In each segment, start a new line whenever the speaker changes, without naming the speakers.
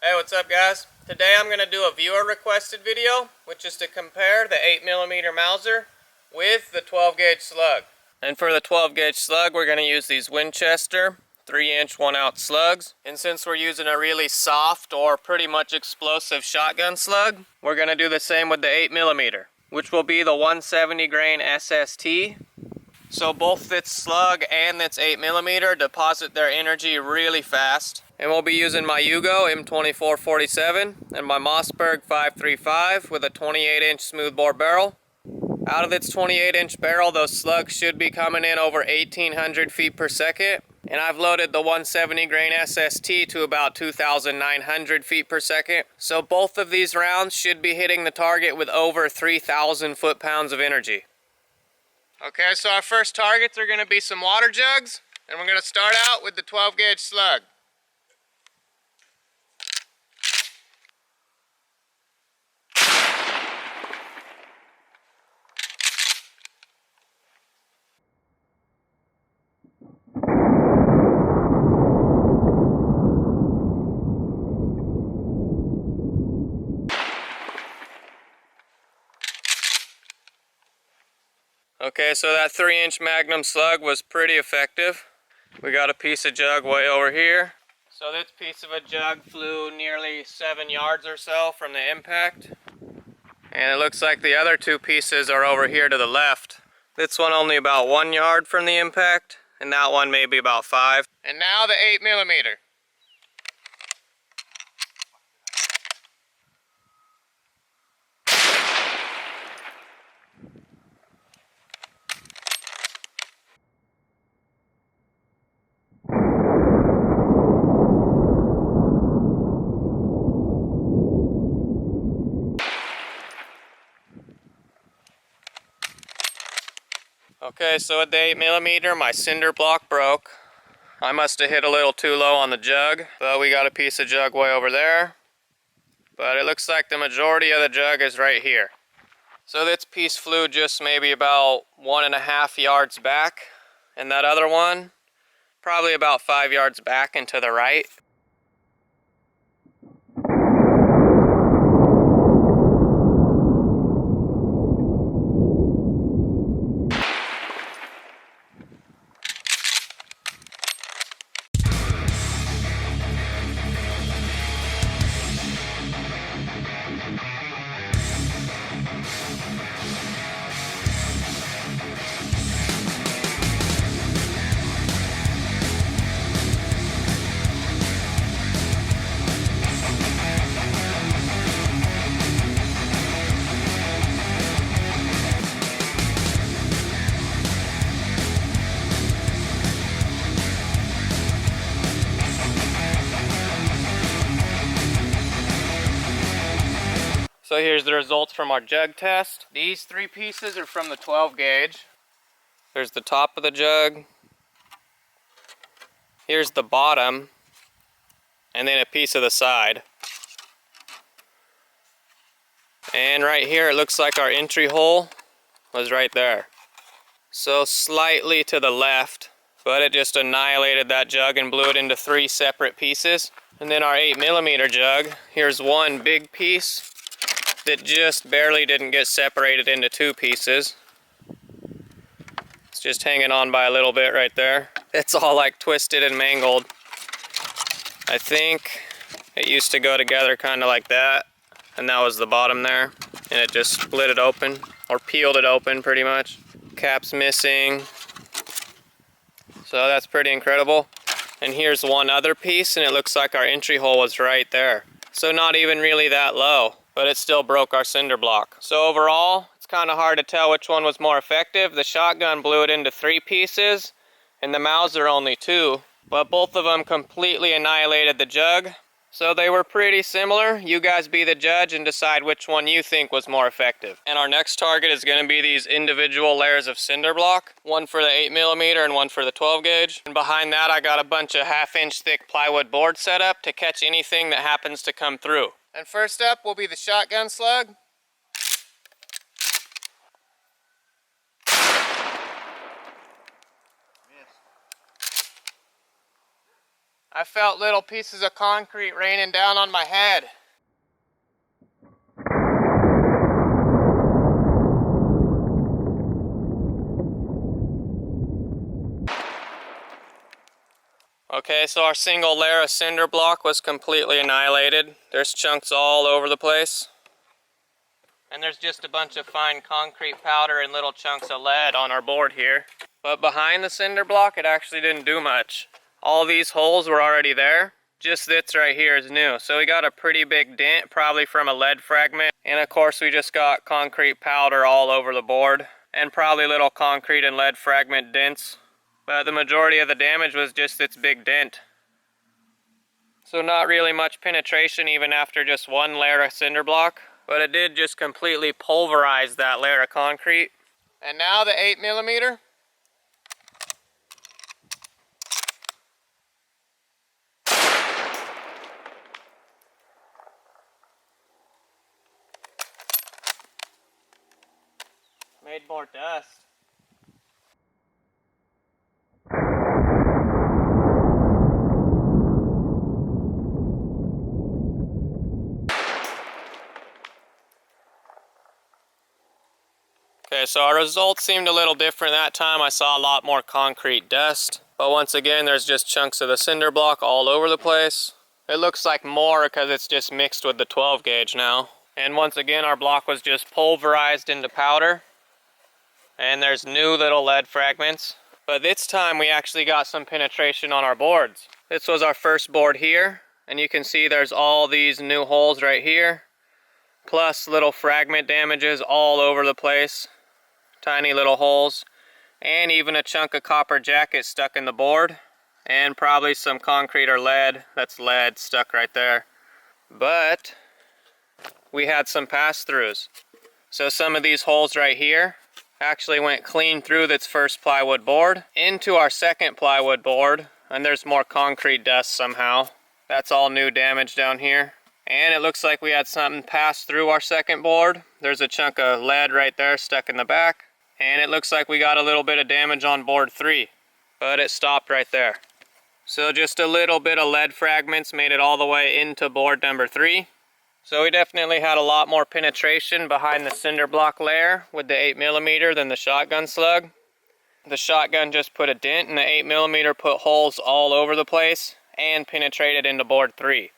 Hey, what's up guys? Today I'm going to do a viewer requested video, which is to compare the 8mm Mauser with the 12 gauge Slug. And for the 12 gauge Slug, we're going to use these Winchester 3-inch 1-ounce slugs. And since we're using a really soft or pretty much explosive shotgun slug, we're going to do the same with the 8mm, which will be the 170 grain SST. So both its slug and its 8mm deposit their energy really fast. And we'll be using my Yugo M2447 and my Mossberg 535 with a 28-inch smoothbore barrel. Out of its 28-inch barrel, those slugs should be coming in over 1,800 feet per second. And I've loaded the 170 grain SST to about 2,900 feet per second. So both of these rounds should be hitting the target with over 3,000 foot-pounds of energy. Okay, so our first targets are going to be some water jugs, and we're going to start out with the 12 gauge Slug. Okay, so that 3-inch magnum slug was pretty effective. We got a piece of jug way over here. So this piece of a jug flew nearly 7 yards or so from the impact. And it looks like the other two pieces are over here to the left. This one only about 1 yard from the impact, and that one maybe about 5. And now the 8mm. Okay, so at the 8mm, my cinder block broke. I must have hit a little too low on the jug, but we got a piece of jug way over there. But it looks like the majority of the jug is right here. So this piece flew just maybe about 1.5 yards back, and that other one probably about 5 yards back and to the right. So here's the results from our jug test. These 3 pieces are from the 12 gauge. There's the top of the jug. Here's the bottom. And then a piece of the side. And right here it looks like our entry hole was right there. So slightly to the left, but it just annihilated that jug and blew it into 3 separate pieces. And then our 8mm jug, here's one big piece that just barely didn't get separated into 2 pieces. It's just hanging on by a little bit right there. It's all like twisted and mangled. I think it used to go together kind of like that, and that was the bottom there, and it just split it open, or peeled it open pretty much. Cap's missing. So that's pretty incredible. And here's one other piece, and it looks like our entry hole was right there. So not even really that low, but it still broke our cinder block. So overall, it's kind of hard to tell which one was more effective. The shotgun blew it into 3 pieces, and the Mauser only 2. But both of them completely annihilated the jug. So they were pretty similar. You guys be the judge and decide which one you think was more effective. And our next target is going to be these individual layers of cinder block. One for the 8mm and one for the 12 gauge. And behind that I got a bunch of 1/2-inch thick plywood board set up to catch anything that happens to come through. And first up will be the shotgun slug. I felt little pieces of concrete raining down on my head. Okay, so our single layer of cinder block was completely annihilated. There's chunks all over the place. And there's just a bunch of fine concrete powder and little chunks of lead on our board here. But behind the cinder block, it actually didn't do much. All these holes were already there. Just this right here is new. So we got a pretty big dent, probably from a lead fragment. And of course we just got concrete powder all over the board. And probably little concrete and lead fragment dents. But the majority of the damage was just its big dent. So not really much penetration even after just one layer of cinder block. But it did just completely pulverize that layer of concrete. And now the 8mm. Made more dust. Okay, so our results seemed a little different that time. I saw a lot more concrete dust. But once again, there's just chunks of the cinder block all over the place. It looks like more because it's just mixed with the 12 gauge now. And once again, our block was just pulverized into powder. And there's new little lead fragments. But this time we actually got some penetration on our boards. This was our first board here. And you can see there's all these new holes right here. Plus little fragment damages all over the place. Tiny little holes, and even a chunk of copper jacket stuck in the board, and probably some concrete or lead, that's lead stuck right there. But we had some pass-throughs. So some of these holes right here actually went clean through this first plywood board into our second plywood board, and there's more concrete dust somehow. That's all new damage down here. And it looks like we had something pass through our second board. There's a chunk of lead right there stuck in the back. And it looks like we got a little bit of damage on board 3, but it stopped right there. So just a little bit of lead fragments made it all the way into board number 3. So we definitely had a lot more penetration behind the cinder block layer with the 8mm than the shotgun slug. The shotgun just put a dent, and the 8mm put holes all over the place and penetrated into board 3.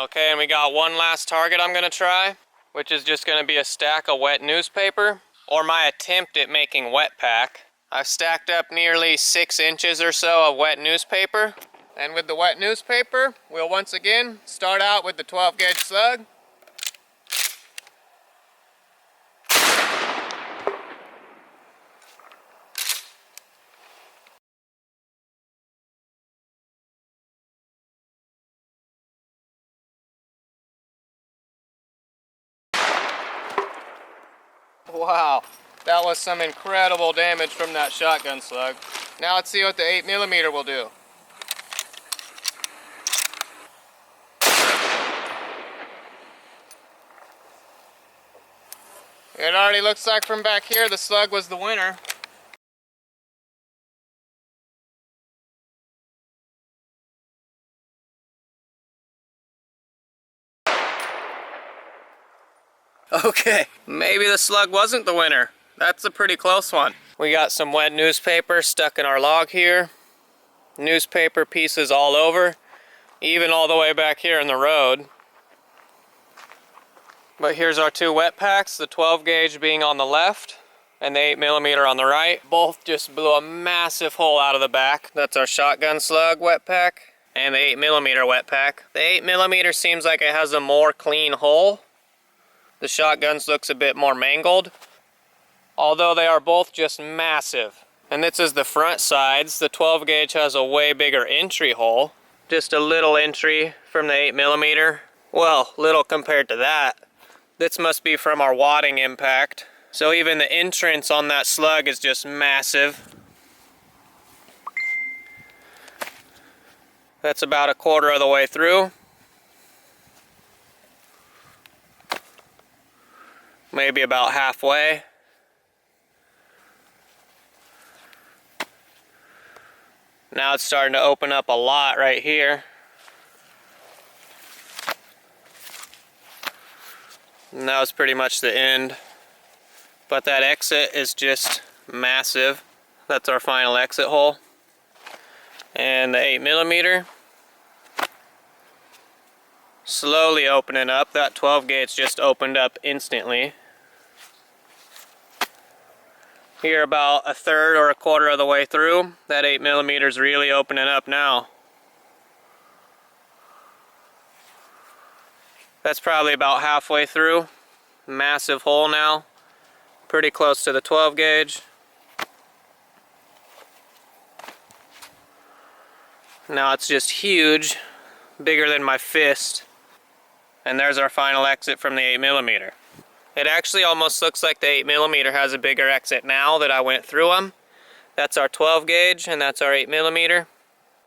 Okay, and we got one last target I'm gonna try, which is just gonna be a stack of wet newspaper, or my attempt at making wet pack. I've stacked up nearly 6 inches or so of wet newspaper. And with the wet newspaper, we'll once again start out with the 12 gauge slug. Wow, that was some incredible damage from that shotgun slug. Now let's see what the 8mm will do. It already looks like from back here the slug was the winner. Okay, maybe the Slug wasn't the winner. That's a pretty close one. We got some wet newspaper stuck in our log here. Newspaper pieces all over, even all the way back here in the road. But here's our two wet packs, the 12 gauge being on the left and the 8mm on the right. Both just blew a massive hole out of the back. That's our shotgun Slug wet pack and the 8mm wet pack. The 8mm seems like it has a more clean hole. The shotguns looks a bit more mangled, although they are both just massive. And this is the front sides. The 12 gauge has a way bigger entry hole. Just a little entry from the 8mm. Well, little compared to that. This must be from our wadding impact. So even the entrance on that Slug is just massive. That's about a quarter of the way through. Maybe about halfway. Now it's starting to open up a lot right here. And that was pretty much the end. But that exit is just massive. That's our final exit hole. And the 8mm. Slowly opening up. That 12 gauge just opened up instantly. Here about a third or a quarter of the way through. That 8mm is really opening up now. That's probably about halfway through. Massive hole now. Pretty close to the 12 gauge. Now it's just huge. Bigger than my fist. And there's our final exit from the 8mm. It actually almost looks like the 8mm has a bigger exit now that I went through them. That's our 12 gauge and that's our 8mm.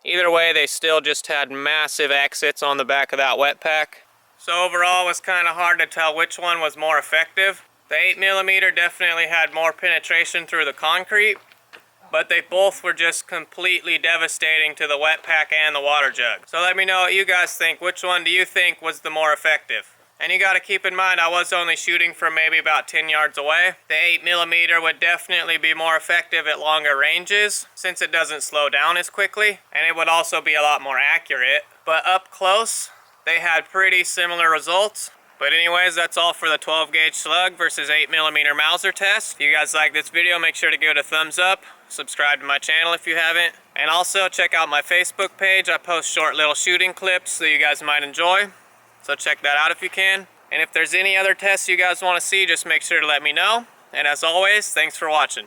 Either way, they still just had massive exits on the back of that wet pack. So overall, it was kind of hard to tell which one was more effective. The 8mm definitely had more penetration through the concrete, but they both were just completely devastating to the wet pack and the water jug. So let me know what you guys think. Which one do you think was the more effective? And you got to keep in mind, I was only shooting from maybe about 10 yards away. The 8mm would definitely be more effective at longer ranges since it doesn't slow down as quickly, and it would also be a lot more accurate. But up close, they had pretty similar results. But anyways, that's all for the 12 gauge Slug versus 8mm Mauser test. If you guys like this video, make sure to give it a thumbs up. Subscribe to my channel if you haven't. And also check out my Facebook page. I post short little shooting clips that you guys might enjoy. So check that out if you can. And if there's any other tests you guys want to see, just make sure to let me know. And as always, thanks for watching.